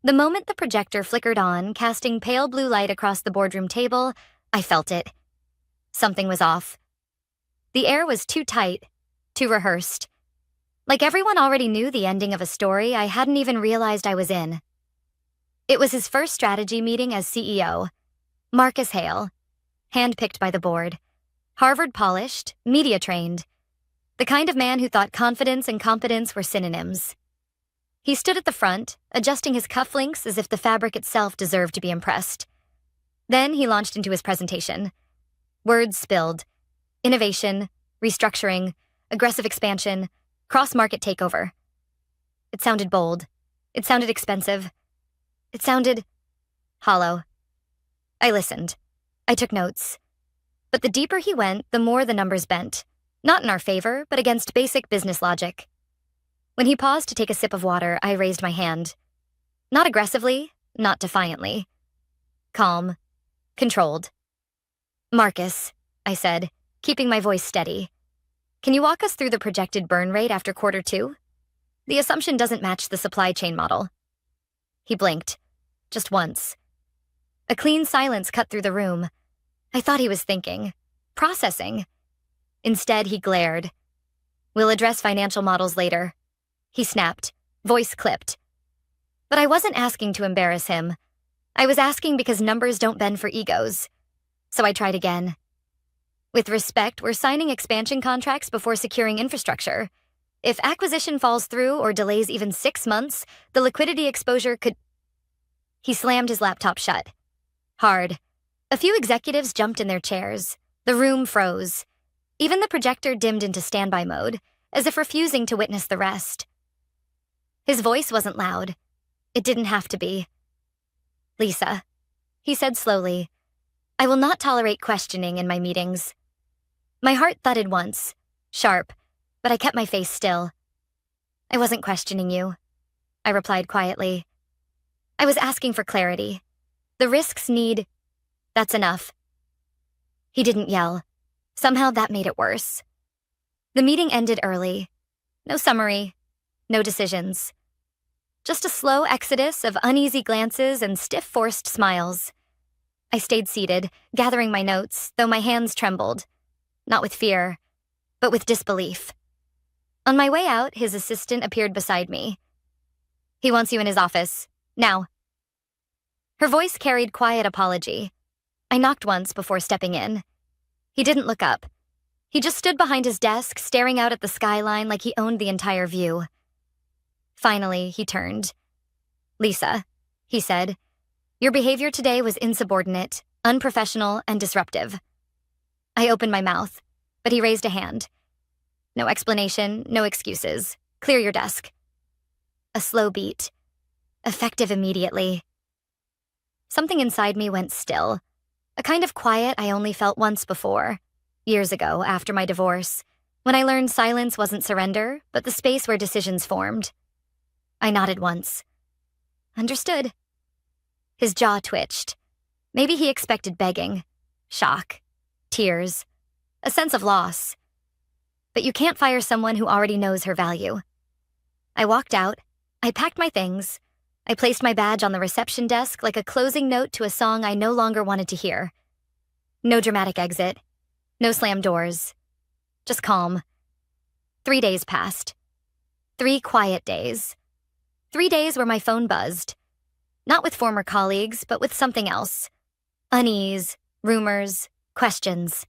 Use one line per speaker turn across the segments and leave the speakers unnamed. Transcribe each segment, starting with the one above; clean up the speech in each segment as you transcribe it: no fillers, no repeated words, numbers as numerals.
The moment the projector flickered on, casting pale blue light across the boardroom table, I felt it. Something was off. The air was too tight, too rehearsed. Like everyone already knew the ending of a story I hadn't even realized I was in. It was his first strategy meeting as CEO. Marcus Hale, handpicked by the board. Harvard-polished, media-trained. The kind of man who thought confidence and competence were synonyms. He stood at the front, adjusting his cufflinks as if the fabric itself deserved to be impressed. Then he launched into his presentation. Words spilled. Innovation, restructuring, aggressive expansion, cross-market takeover. It sounded bold. It sounded expensive. It sounded hollow. I listened. I took notes. But the deeper he went, the more the numbers bent. Not in our favor, but against basic business logic. When he paused to take a sip of water, I raised my hand. Not aggressively, not defiantly. Calm. Controlled. Marcus, I said, keeping my voice steady. Can you walk us through the projected burn rate after Q2? The assumption doesn't match the supply chain model. He blinked. Just once. A clean silence cut through the room. I thought he was thinking. Processing. Instead, he glared. We'll address financial models later. He snapped, voice clipped. But I wasn't asking to embarrass him. I was asking because numbers don't bend for egos. So I tried again. With respect, we're signing expansion contracts before securing infrastructure. If acquisition falls through or delays even 6 months, the liquidity exposure could... He slammed his laptop shut. Hard. A few executives jumped in their chairs. The room froze. Even the projector dimmed into standby mode, as if refusing to witness the rest. His voice wasn't loud. It didn't have to be. Lisa, he said slowly, I will not tolerate questioning in my meetings. My heart thudded once, sharp, but I kept my face still. I wasn't questioning you, I replied quietly. I was asking for clarity. The risks need... That's enough. He didn't yell. Somehow that made it worse. The meeting ended early. No summary, no decisions. Just a slow exodus of uneasy glances and stiff, forced smiles. I stayed seated, gathering my notes, though my hands trembled. Not with fear, but with disbelief. On my way out, his assistant appeared beside me. He wants you in his office. Now. Her voice carried quiet apology. I knocked once before stepping in. He didn't look up. He just stood behind his desk, staring out at the skyline like he owned the entire view. Finally, he turned. Lisa, he said, your behavior today was insubordinate, unprofessional, and disruptive. I opened my mouth, but he raised a hand. No explanation, no excuses. Clear your desk. A slow beat. Effective immediately. Something inside me went still. A kind of quiet I only felt once before, years ago after my divorce, when I learned silence wasn't surrender, but the space where decisions formed. I nodded once. Understood. His jaw twitched. Maybe he expected begging, shock, tears, a sense of loss. But you can't fire someone who already knows her value. I walked out. I packed my things. I placed my badge on the reception desk like a closing note to a song I no longer wanted to hear. No dramatic exit. No slammed doors. Just calm. 3 days passed. 3 quiet days. 3 days where my phone buzzed. Not with former colleagues, but with something else. Unease, rumors, questions.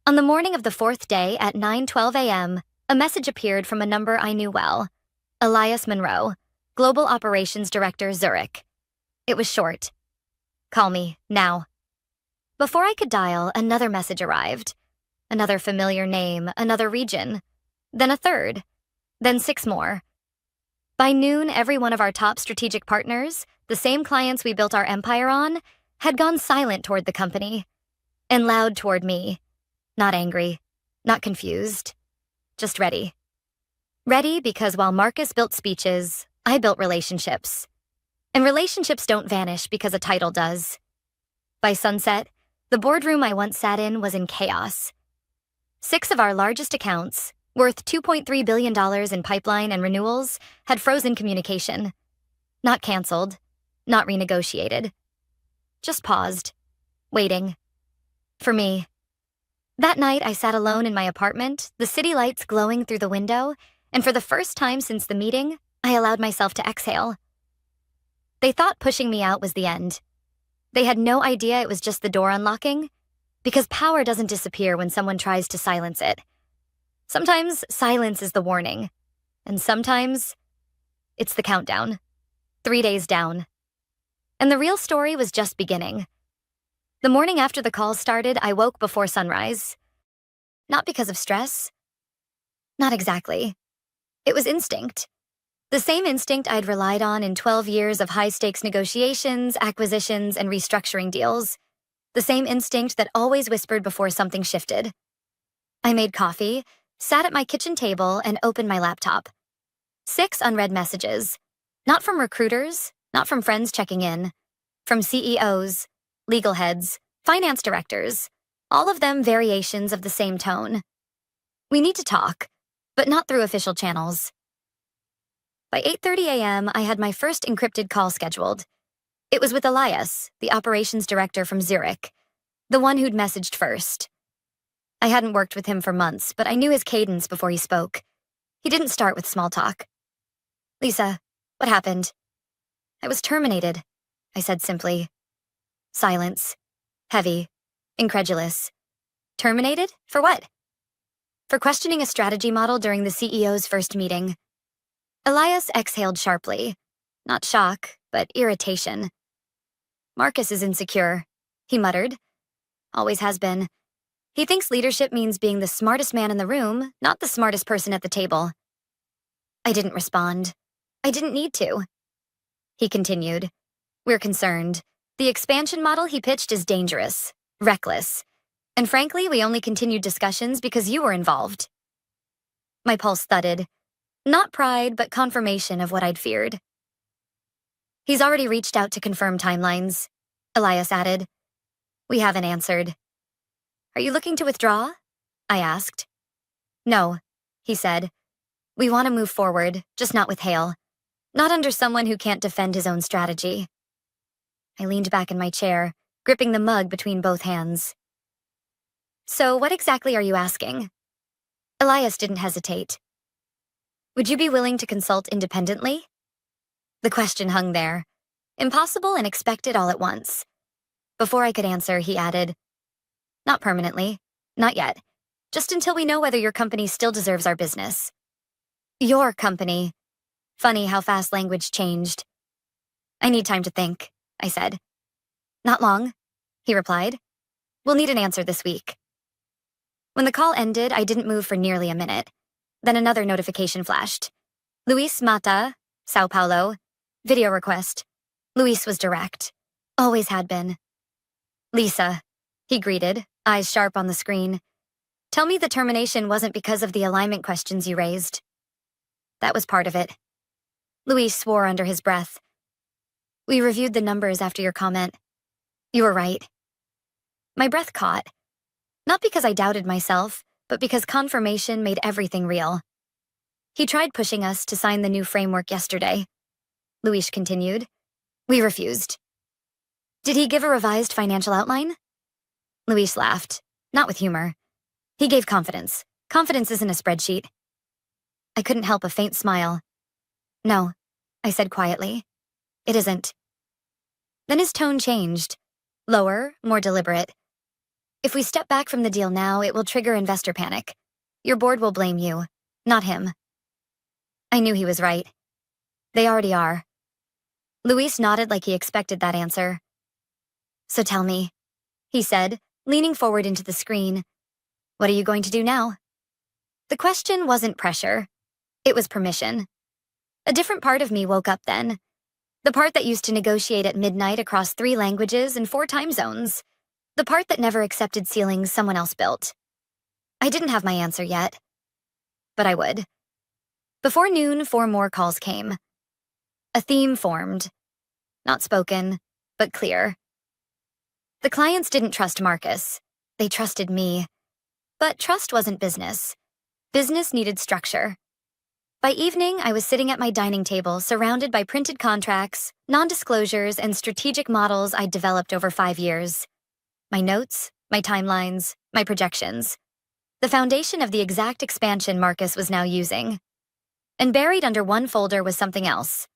On the morning of the 4th day at 9:12 a.m., a message appeared from a number I knew well. Elias Monroe, Global Operations Director, Zurich. It was short. Call me, now. Before I could dial, another message arrived. Another familiar name, another region. Then a third. Then 6 more. By noon, every one of our top strategic partners, the same clients we built our empire on, had gone silent toward the company. And loud toward me. Not angry. Not confused. Just ready. Ready because while Marcus built speeches, I built relationships. And relationships don't vanish because a title does. By sunset, the boardroom I once sat in was in chaos. 6 of our largest accounts, worth $2.3 billion in pipeline and renewals, had frozen communication. Not canceled, not renegotiated. Just paused, waiting. For me. That night, I sat alone in my apartment, the city lights glowing through the window, and for the first time since the meeting, I allowed myself to exhale. They thought pushing me out was the end. They had no idea it was just the door unlocking, because power doesn't disappear when someone tries to silence it. Sometimes silence is the warning, and sometimes it's the countdown. 3 days down. And the real story was just beginning. The morning after the call started, I woke before sunrise. Not because of stress. Not exactly. It was instinct. The same instinct I'd relied on in 12 years of high-stakes negotiations, acquisitions, and restructuring deals. The same instinct that always whispered before something shifted. I made coffee, sat at my kitchen table, and opened my laptop. 6 unread messages. Not from recruiters, not from friends checking in. From CEOs, legal heads, finance directors. All of them variations of the same tone. We need to talk, but not through official channels. By 8:30 a.m., I had my first encrypted call scheduled. It was with Elias, the operations director from Zurich, the one who'd messaged first. I hadn't worked with him for months, but I knew his cadence before he spoke. He didn't start with small talk. Lisa, what happened? I was terminated, I said simply. Silence. Heavy. Incredulous. Terminated? For what? For questioning a strategy model during the CEO's first meeting. Elias exhaled sharply. Not shock, but irritation. Marcus is insecure, he muttered. Always has been. He thinks leadership means being the smartest man in the room, not the smartest person at the table. I didn't respond. I didn't need to. He continued. We're concerned. The expansion model he pitched is dangerous, reckless. And frankly, we only continued discussions because you were involved. My pulse thudded. Not pride, but confirmation of what I'd feared. He's already reached out to confirm timelines, Elias added. We haven't answered. Are you looking to withdraw? I asked. No, he said. We want to move forward, just not with Hale. Not under someone who can't defend his own strategy. I leaned back in my chair, gripping the mug between both hands. So what exactly are you asking? Elias didn't hesitate. Would you be willing to consult independently? The question hung there, impossible and expected all at once. Before I could answer, he added, Not permanently. Not yet. Just until we know whether your company still deserves our business. Your company. Funny how fast language changed. I need time to think, I said. Not long, he replied. We'll need an answer this week. When the call ended, I didn't move for nearly a minute. Then another notification flashed. Luis Mata, Sao Paulo. Video request. Luis was direct. Always had been. Lisa, he greeted, eyes sharp on the screen. Tell me the termination wasn't because of the alignment questions you raised. That was part of it. Luis swore under his breath. We reviewed the numbers after your comment. You were right. My breath caught. Not because I doubted myself, but because confirmation made everything real. He tried pushing us to sign the new framework yesterday. Luis continued. We refused. Did he give a revised financial outline? Luis laughed, not with humor. He gave confidence. Confidence isn't a spreadsheet. I couldn't help a faint smile. No, I said quietly. It isn't. Then his tone changed. Lower, more deliberate. If we step back from the deal now, it will trigger investor panic. Your board will blame you, not him. I knew he was right. They already are. Luis nodded like he expected that answer. So tell me, he said, leaning forward into the screen. What are you going to do now? The question wasn't pressure. It was permission. A different part of me woke up then. The part that used to negotiate at midnight across 3 languages and 4 time zones. The part that never accepted ceilings someone else built. I didn't have my answer yet. But I would. Before noon, 4 more calls came. A theme formed. Not spoken, but clear. The clients didn't trust Marcus. They trusted me. But trust wasn't business. Business needed structure. By evening, I was sitting at my dining table, surrounded by printed contracts, non-disclosures, and strategic models I'd developed over 5 years. My notes, my timelines, my projections. The foundation of the exact expansion Marcus was now using. And buried under one folder was something else.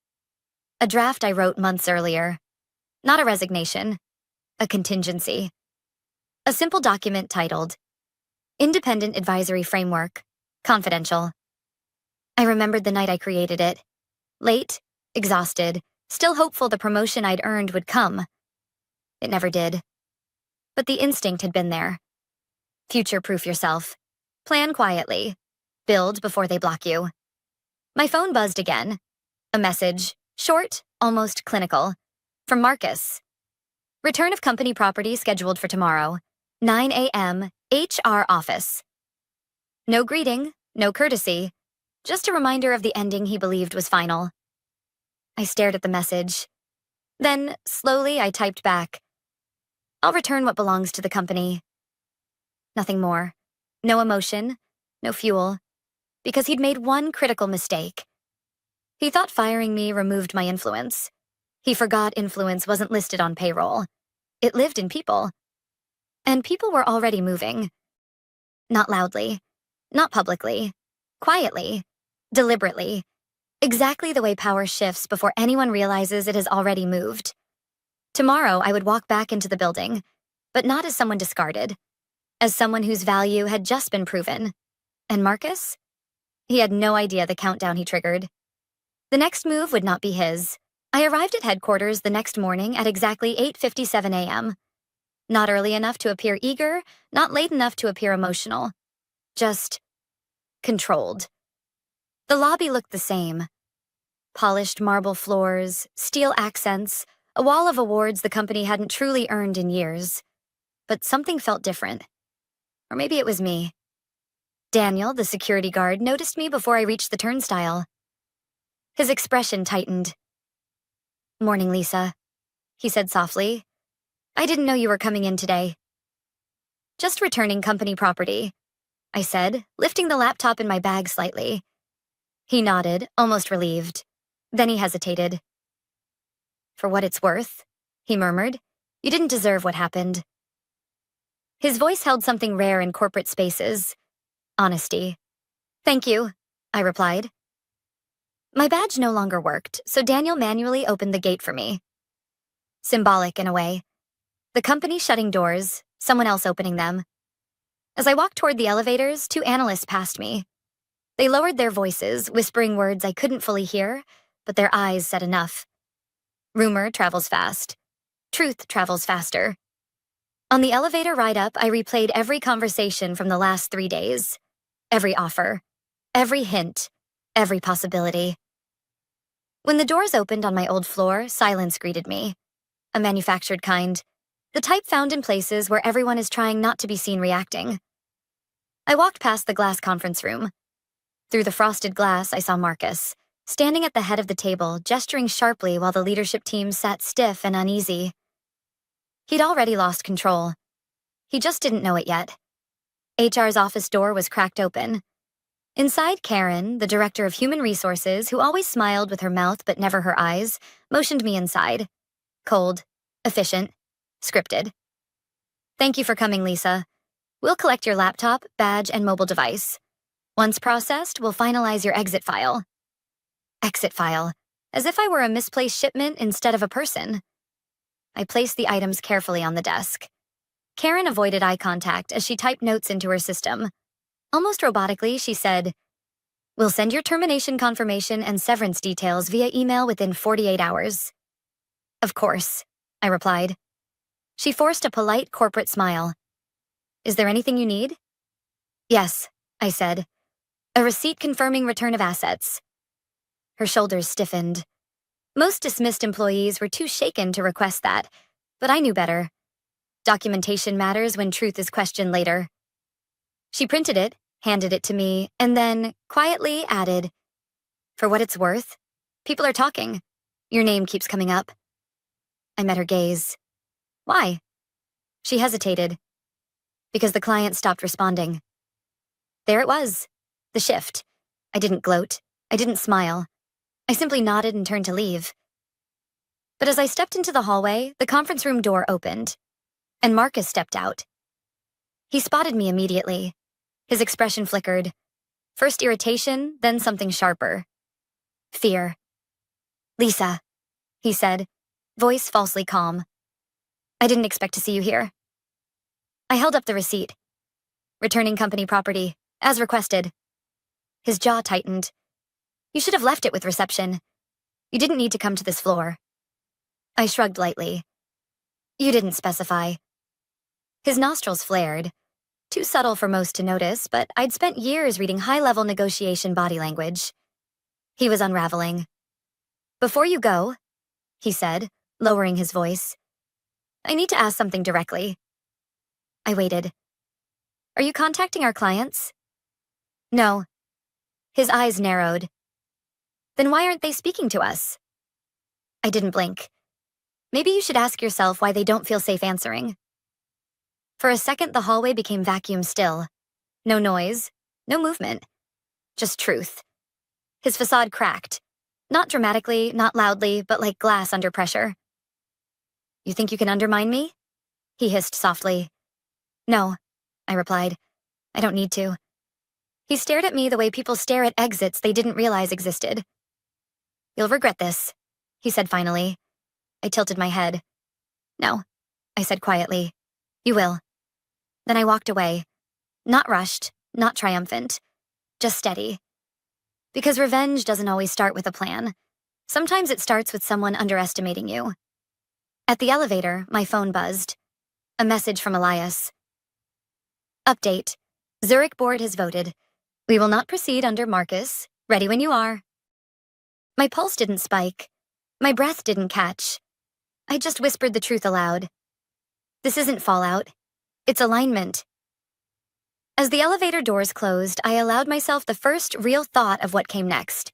A draft I wrote months earlier. Not a resignation. A contingency. A simple document titled, Independent Advisory Framework. Confidential. I remembered the night I created it. Late, exhausted, still hopeful the promotion I'd earned would come. It never did. But the instinct had been there. Future-proof yourself. Plan quietly. Build before they block you. My phone buzzed again. A message, short, almost clinical, from Marcus. Return of company property scheduled for tomorrow, 9 a.m., HR office. No greeting, no courtesy, just a reminder of the ending he believed was final. I stared at the message. Then, slowly, I typed back, I'll return what belongs to the company. Nothing more. No emotion, no fuel, because he'd made one critical mistake. He thought firing me removed my influence. He forgot influence wasn't listed on payroll. It lived in people. And people were already moving. Not loudly, not publicly, quietly, deliberately, exactly the way power shifts before anyone realizes it has already moved. Tomorrow, I would walk back into the building, but not as someone discarded, as someone whose value had just been proven. And Marcus? He had no idea the countdown he triggered. The next move would not be his. I arrived at headquarters the next morning at exactly 8:57 a.m. Not early enough to appear eager, not late enough to appear emotional. Just controlled. The lobby looked the same. Polished marble floors, steel accents, a wall of awards the company hadn't truly earned in years. But something felt different. Or maybe it was me. Daniel, the security guard, noticed me before I reached the turnstile. His expression tightened. "Morning, Lisa," he said softly. "I didn't know you were coming in today." "Just returning company property," I said, lifting the laptop in my bag slightly. He nodded, almost relieved. Then he hesitated. "For what it's worth," he murmured, "you didn't deserve what happened." His voice held something rare in corporate spaces. Honesty. "Thank you," I replied. My badge no longer worked, so Daniel manually opened the gate for me. Symbolic in a way. The company shutting doors, someone else opening them. As I walked toward the elevators, 2 analysts passed me. They lowered their voices, whispering words I couldn't fully hear, but their eyes said enough. Rumor travels fast. Truth travels faster. On the elevator ride up, I replayed every conversation from the last 3 days. Every offer. Every hint. Every possibility. When the doors opened on my old floor, silence greeted me. A manufactured kind. The type found in places where everyone is trying not to be seen reacting. I walked past the glass conference room. Through the frosted glass, I saw Marcus, standing at the head of the table, gesturing sharply while the leadership team sat stiff and uneasy. He'd already lost control. He just didn't know it yet. HR's office door was cracked open. Inside, Karen, the director of human resources, who always smiled with her mouth but never her eyes, motioned me inside. Cold, efficient, scripted. "Thank you for coming, Lisa. We'll collect your laptop, badge, and mobile device. Once processed, we'll finalize your exit file." Exit file, as if I were a misplaced shipment instead of a person. I placed the items carefully on the desk. Karen avoided eye contact as she typed notes into her system. Almost robotically, she said, "We'll send your termination confirmation and severance details via email within 48 hours. "Of course," I replied. She forced a polite corporate smile. "Is there anything you need?" "Yes," I said. "A receipt confirming return of assets." Her shoulders stiffened. Most dismissed employees were too shaken to request that, but I knew better. Documentation matters when truth is questioned later. She printed it, handed it to me, and then, quietly, added, "For what it's worth, people are talking. Your name keeps coming up." I met her gaze. "Why?" She hesitated. "Because the client stopped responding." There it was. The shift. I didn't gloat. I didn't smile. I simply nodded and turned to leave. But as I stepped into the hallway, the conference room door opened, and Marcus stepped out. He spotted me immediately. His expression flickered. First irritation, then something sharper. Fear. "Lisa," he said, voice falsely calm. "I didn't expect to see you here." I held up the receipt. "Returning company property, as requested." His jaw tightened. "You should have left it with reception. You didn't need to come to this floor." I shrugged lightly. "You didn't specify." His nostrils flared. Too subtle for most to notice, but I'd spent years reading high-level negotiation body language. He was unraveling. "Before you go," he said, lowering his voice, "I need to ask something directly." I waited. "Are you contacting our clients?" "No." His eyes narrowed. "Then why aren't they speaking to us?" I didn't blink. "Maybe you should ask yourself why they don't feel safe answering." For a second, the hallway became vacuum still. No noise, no movement. Just truth. His facade cracked. Not dramatically, not loudly, but like glass under pressure. "You think you can undermine me?" He hissed softly. "No," I replied. "I don't need to." He stared at me the way people stare at exits they didn't realize existed. "You'll regret this," he said finally. I tilted my head. "No," I said quietly. "You will." Then I walked away. Not rushed, not triumphant. Just steady. Because revenge doesn't always start with a plan. Sometimes it starts with someone underestimating you. At the elevator, my phone buzzed. A message from Elias. "Update. Zurich board has voted. We will not proceed under Marcus. Ready when you are." My pulse didn't spike. My breath didn't catch. I just whispered the truth aloud. This isn't fallout. It's alignment. As the elevator doors closed, I allowed myself the first real thought of what came next.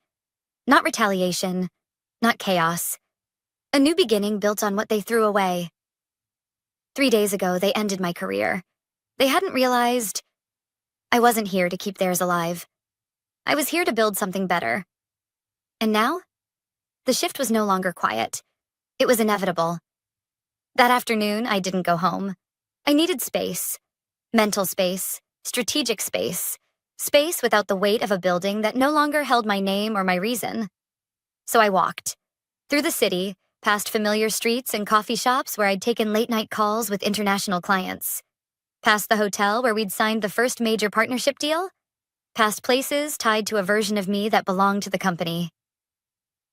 Not retaliation, not chaos. A new beginning built on what they threw away. 3 days ago, they ended my career. They hadn't realized I wasn't here to keep theirs alive. I was here to build something better. And now? The shift was no longer quiet. It was inevitable. That afternoon, I didn't go home. I needed space. Mental space, strategic space. Space without the weight of a building that no longer held my name or my reason. So I walked. Through the city, past familiar streets and coffee shops where I'd taken late-night calls with international clients. Past the hotel where we'd signed the first major partnership deal. Past places tied to a version of me that belonged to the company.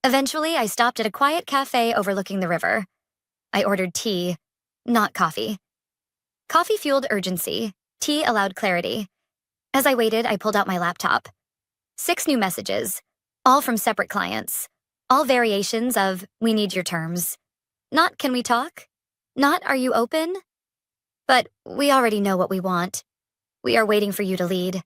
Eventually, I stopped at a quiet cafe overlooking the river. I ordered tea, not coffee. Coffee fueled urgency. Tea allowed clarity. As I waited, I pulled out my laptop. 6 new messages, all from separate clients. All variations of, "We need your terms." Not, "Can we talk?" Not, "Are you open?" But, "We already know what we want. We are waiting for you to lead."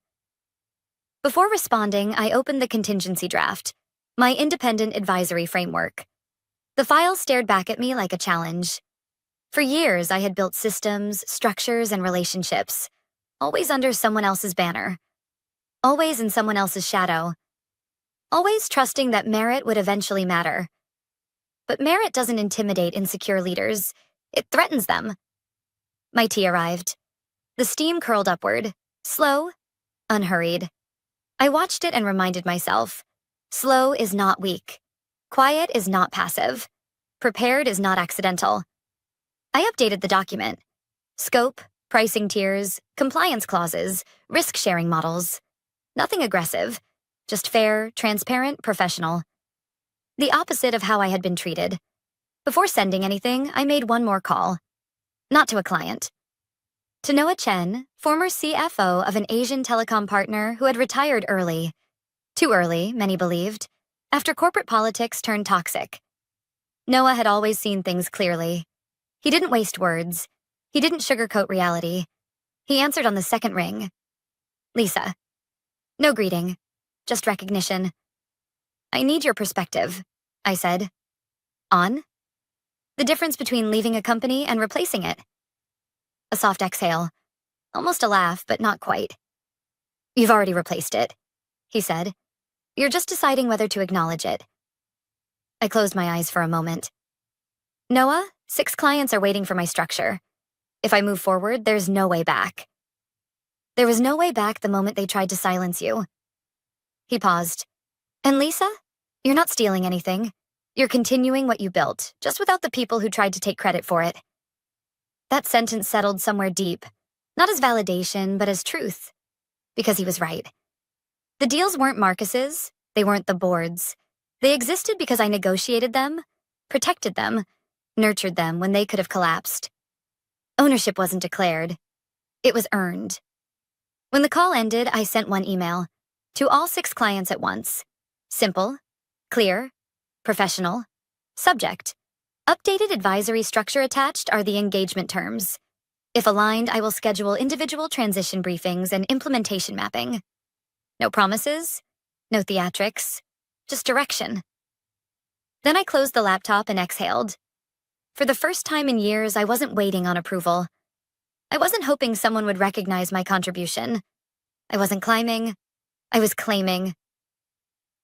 Before responding, I opened the contingency draft, my independent advisory framework. The file stared back at me like a challenge. For years, I had built systems, structures, and relationships, always under someone else's banner, always in someone else's shadow, always trusting that merit would eventually matter. But merit doesn't intimidate insecure leaders. It threatens them. My tea arrived. The steam curled upward, slow, unhurried. I watched it and reminded myself, slow is not weak. Quiet is not passive. Prepared is not accidental. I updated the document. Scope, pricing tiers, compliance clauses, risk-sharing models. Nothing aggressive, just fair, transparent, professional. The opposite of how I had been treated. Before sending anything, I made one more call. Not to a client. To Noah Chen, former CFO of an Asian telecom partner who had retired early. Too early, many believed, after corporate politics turned toxic. Noah had always seen things clearly. He didn't waste words. He didn't sugarcoat reality. He answered on the second ring. "Lisa." No greeting, just recognition. "I need your perspective," I said. "On?" "The difference between leaving a company and replacing it." A soft exhale. Almost a laugh, but not quite. "You've already replaced it," he said. You're just deciding whether to acknowledge it. I closed my eyes for a moment. Noah, 6 clients are waiting for my structure. If I move forward, there's no way back. There was no way back the moment they tried to silence you. He paused. And Lisa, you're not stealing anything. You're continuing what you built, just without the people who tried to take credit for it. That sentence settled somewhere deep, not as validation, but as truth. Because he was right. The deals weren't Marcus's, they weren't the board's. They existed because I negotiated them, protected them, nurtured them when they could have collapsed. Ownership wasn't declared. It was earned. When the call ended, I sent one email to all 6 clients at once. Simple, clear, professional, subject. Updated advisory structure attached are the engagement terms. If aligned, I will schedule individual transition briefings and implementation mapping. No promises, no theatrics, just direction. Then I closed the laptop and exhaled. For the first time in years, I wasn't waiting on approval. I wasn't hoping someone would recognize my contribution. I wasn't climbing. I was claiming.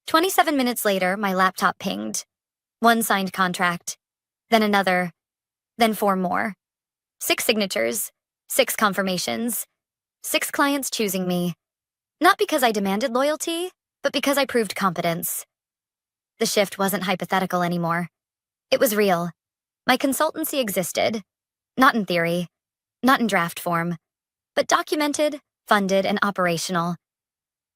27 minutes later, my laptop pinged. 1 signed contract, then another, then 4 more. 6 signatures, 6 confirmations, 6 clients choosing me. Not because I demanded loyalty, but because I proved competence. The shift wasn't hypothetical anymore. It was real. My consultancy existed. Not in theory, not in draft form, but documented, funded, and operational.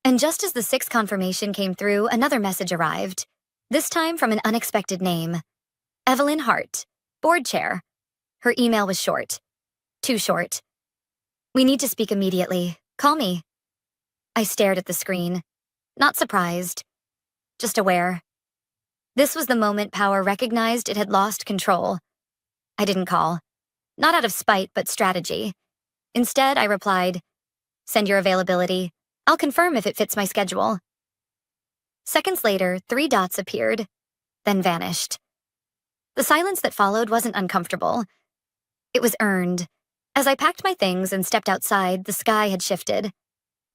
And just as the 6th confirmation came through, another message arrived, this time from an unexpected name. Evelyn Hart, board chair. Her email was short. Too short. We need to speak immediately. Call me. I stared at the screen. Not surprised. Just aware. This was the moment power recognized it had lost control. I didn't call. Not out of spite, but strategy. Instead, I replied, send your availability. I'll confirm if it fits my schedule. Seconds later, 3 dots appeared, then vanished. The silence that followed wasn't uncomfortable. It was earned. As I packed my things and stepped outside, the sky had shifted.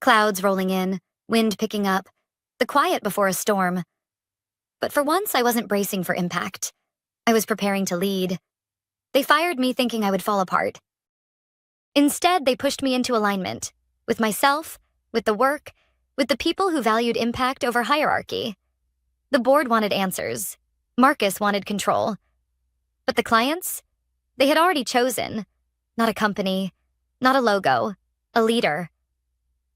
Clouds rolling in, wind picking up, the quiet before a storm. But for once, I wasn't bracing for impact. I was preparing to lead. They fired me thinking I would fall apart. Instead, they pushed me into alignment, with myself, with the work, with the people who valued impact over hierarchy. The board wanted answers. Marcus wanted control. But the clients? They had already chosen. Not a company, not a logo, a leader.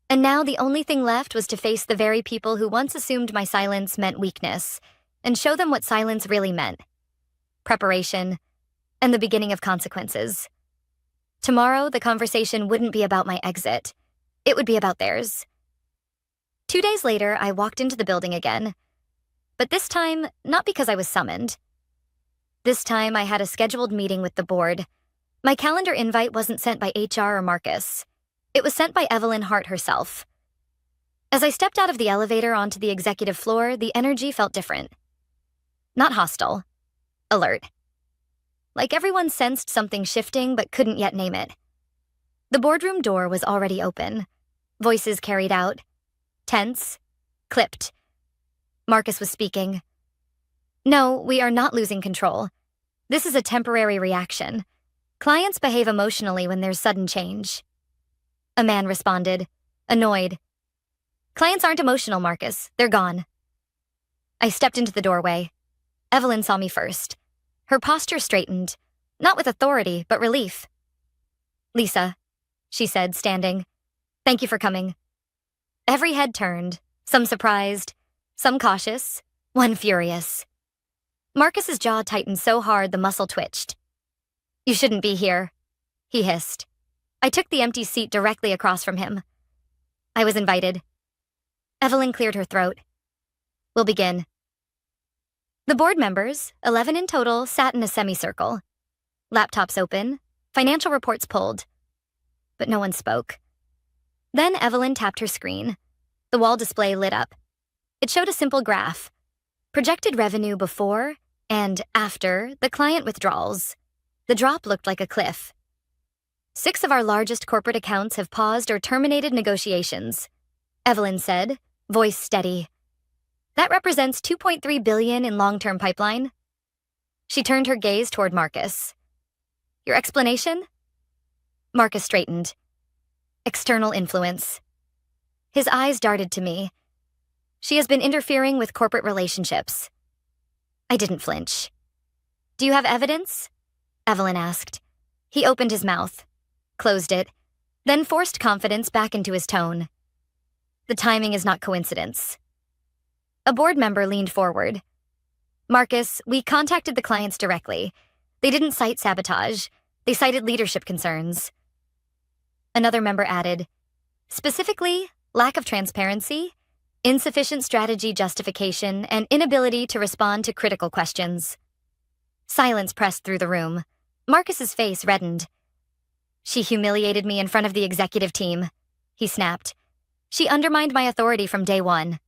And now the only thing left was to face the very people who once assumed my silence meant weakness, and show them what silence really meant. Preparation, and the beginning of consequences. Tomorrow, the conversation wouldn't be about my exit. It would be about theirs. 2 days later, I walked into the building again. But this time, not because I was summoned. This time, I had a scheduled meeting with the board. My calendar invite wasn't sent by HR or Marcus. It was sent by Evelyn Hart herself. As I stepped out of the elevator onto the executive floor, the energy felt different. Not hostile. Alert. Like everyone sensed something shifting but couldn't yet name it. The boardroom door was already open. Voices carried out. Tense. Clipped. Marcus was speaking. No, we are not losing control. This is a temporary reaction. Clients behave emotionally when there's sudden change. A man responded, annoyed. Clients aren't emotional, Marcus. They're gone. I stepped into the doorway. Evelyn saw me first. Her posture straightened, not with authority, but relief. Lisa, she said, standing. Thank you for coming. Every head turned, some surprised, some cautious, one furious. Marcus's jaw tightened so hard the muscle twitched. You shouldn't be here, he hissed. I took the empty seat directly across from him. I was invited. Evelyn cleared her throat. We'll begin. The board members, 11 in total, sat in a semicircle. Laptops open, financial reports pulled. But no one spoke. Then Evelyn tapped her screen. The wall display lit up. It showed a simple graph. Projected revenue before and after the client withdrawals. The drop looked like a cliff. 6 of our largest corporate accounts have paused or terminated negotiations, Evelyn said, voice steady. That represents 2.3 billion in long-term pipeline. She turned her gaze toward Marcus. Your explanation? Marcus straightened. External influence. His eyes darted to me. She has been interfering with corporate relationships. I didn't flinch. Do you have evidence? Evelyn asked. He opened his mouth, closed it, then forced confidence back into his tone. The timing is not coincidence. A board member leaned forward. Marcus, we contacted the clients directly. They didn't cite sabotage. They cited leadership concerns. Another member added, specifically, lack of transparency, insufficient strategy justification, and inability to respond to critical questions. Silence pressed through the room. Marcus's face reddened. She humiliated me in front of the executive team, he snapped. She undermined my authority from day one.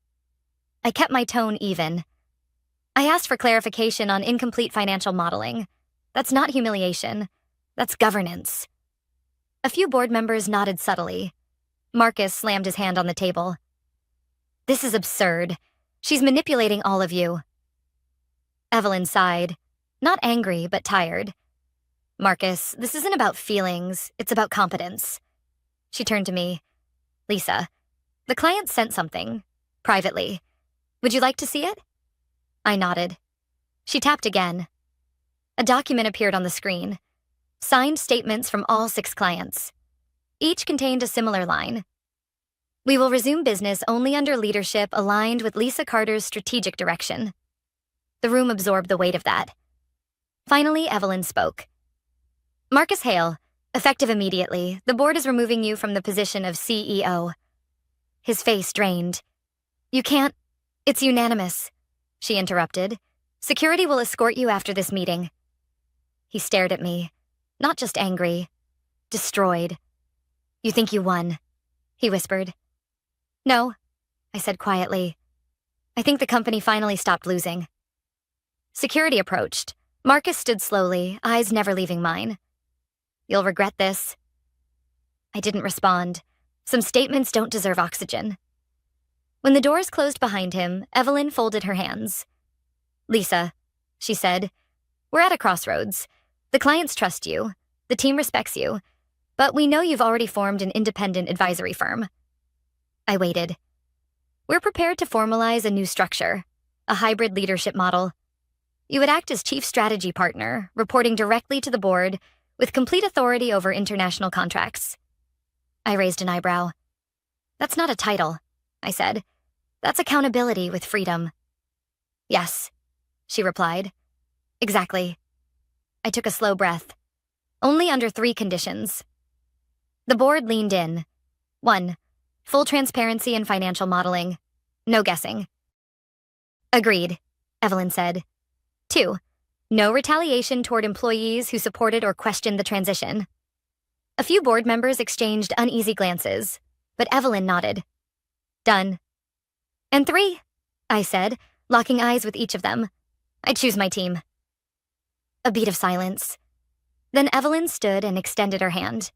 I kept my tone even. I asked for clarification on incomplete financial modeling. That's not humiliation. That's governance. A few board members nodded subtly. Marcus slammed his hand on the table. This is absurd. She's manipulating all of you. Evelyn sighed, not angry, but tired. Marcus, this isn't about feelings, it's about competence. She turned to me. Lisa, the client sent something, privately. Would you like to see it? I nodded. She tapped again. A document appeared on the screen. Signed statements from all 6 clients. Each contained a similar line. We will resume business only under leadership aligned with Lisa Carter's strategic direction. The room absorbed the weight of that. Finally, Evelyn spoke. Marcus Hale, effective immediately, the board is removing you from the position of CEO. His face drained. You can't. It's unanimous, she interrupted. Security will escort you after this meeting. He stared at me, not just angry, destroyed. You think you won, he whispered. No, I said quietly. I think the company finally stopped losing. Security approached. Marcus stood slowly, eyes never leaving mine. You'll regret this. I didn't respond. Some statements don't deserve oxygen. When the doors closed behind him, Evelyn folded her hands. Lisa, she said, we're at a crossroads. The clients trust you. The team respects you. But we know you've already formed an independent advisory firm. I waited. We're prepared to formalize a new structure, a hybrid leadership model. You would act as chief strategy partner, reporting directly to the board, with complete authority over international contracts. I raised an eyebrow. That's not a title, I said. That's accountability with freedom. Yes, she replied. Exactly. I took a slow breath. Only under 3 conditions. The board leaned in. 1, full transparency in financial modeling. No guessing. Agreed, Evelyn said. 2, no retaliation toward employees who supported or questioned the transition. A few board members exchanged uneasy glances, but Evelyn nodded. Done. And 3, I said, locking eyes with each of them. I choose my team. A beat of silence. Then Evelyn stood and extended her hand.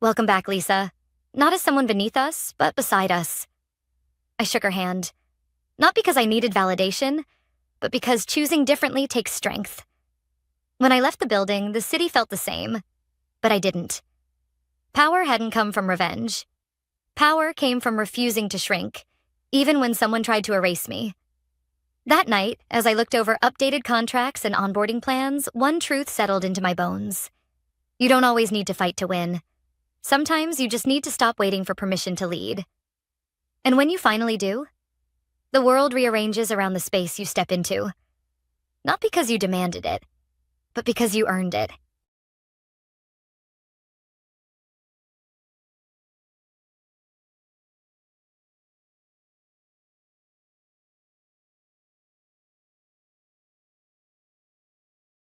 Welcome back, Lisa. Not as someone beneath us, but beside us. I shook her hand. Not because I needed validation, but because choosing differently takes strength. When I left the building, the city felt the same, but I didn't. Power hadn't come from revenge. Power came from refusing to shrink, even when someone tried to erase me. That night, as I looked over updated contracts and onboarding plans, one truth settled into my bones. You don't always need to fight to win. Sometimes you just need to stop waiting for permission to lead. And when you finally do, the world rearranges around the space you step into. Not because you demanded it, but because you earned it.